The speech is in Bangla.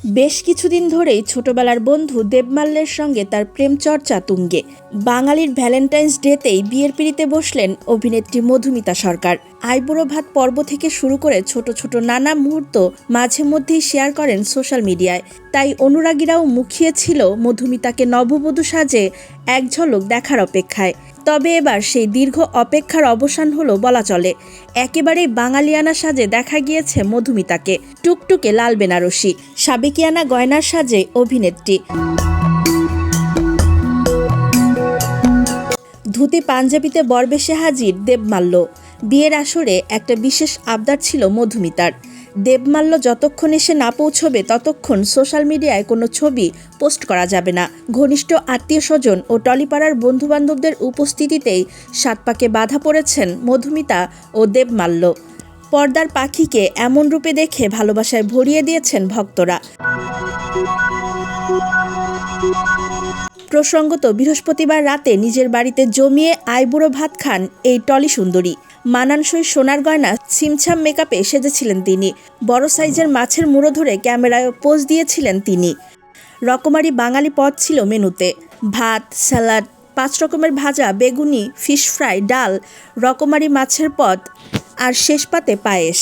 বেশ কিছুদিন ধরেই ছোটবেলার বন্ধু দেবমাল্যের সঙ্গে তার প্রেম চর্চা তুঙ্গে। বাঙালির ভ্যালেন্টাইন্স ডেতেই বিয়ের পিঁড়িতে বসলেন অভিনেত্রী মধুমিতা সরকার। আইবুড়ো ভাত পর্ব থেকে শুরু করে ছোট ছোট নানা মুহূর্ত মাঝে মধ্যেই শেয়ার করেন সোশ্যাল মিডিয়ায়। তাই অনুরাগীরাও মুখিয়ে ছিল মধুমিতাকে নববধূ সাজে এক ঝলক দেখার অপেক্ষায়। তবে এবার সেই দীর্ঘ অপেক্ষার অবসান হলো বলা চলে। একেবারেই বাঙালিয়ানা সাজে দেখা গিয়েছে মধুমিতাকে। টুকটুকে লাল বেনারসি, সাবেকিয়ানা গয়নার সাজে অভিনেত্রী। ধুতি পাঞ্জাবিতে বরবেশে হাজির দেবমাল্য। বিয়ের আসরে একটা বিশেষ আবদার ছিল মধুমিতার। দেবমাল্য যতক্ষণ এসে না পৌঁছবে ততক্ষণ সোশ্যাল মিডিয়ায় কোনো ছবি পোস্ট করা যাবে না। ঘনিষ্ঠ আত্মীয় স্বজন ও টলিপাড়ার বন্ধুবান্ধবদের উপস্থিতিতেই সাত পাকে বাধা পড়েছেন মধুমিতা ও দেবমাল্য। পর্দার পাখিকে এমন রূপে দেখে ভালোবাসায় ভরিয়ে দিয়েছেন ভক্তরা। প্রসঙ্গত বৃহস্পতিবার রাতে নিজের বাড়িতে জমিয়ে আইবুড়ো ভাত খান এই টলি সুন্দরী। মানানসই সোনার গয়না, ছিমছাম মেকআপে সেজেছিলেন তিনি। বড় সাইজের মাছের মুড়ো ধরে ক্যামেরায় পোজ দিয়েছিলেন তিনি। রকমারি বাঙালি পদ ছিল মেনুতে। ভাত, স্যালাড, 5 রকমের ভাজা, বেগুনি, ফিশ ফ্রাই, ডাল, রকমারি মাছের পদ আর শেষ পাতে পায়েস।